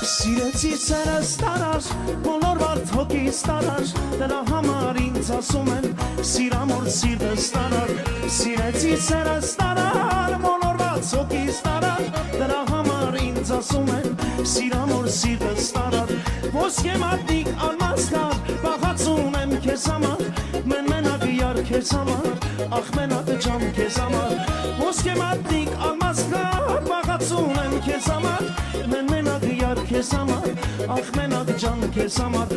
Սիրեցի սերս տարար, բոլոր վարդ հոգիս տարար, դրա համար ինձ ասում են, սիրամոր սիրտս տարար, սիրեցի սերս տարար, բոլոր վարդ հոգիս տարար, դրա համար ինձ ասում են, սիրամոր սիրտս տարար, ոսկե մատնիկ ալմաս կար, բաղացում եմ քեզ համար, մեն մենակ յար քեզ համար, ախ մենակ ջան քեզ համար, ոսկե մատնիկ ալմաս կար, բաղացում եմ քեզ համար, մեն մենակ յար քեզ համար, ախ մենակ ջան քեզ համար,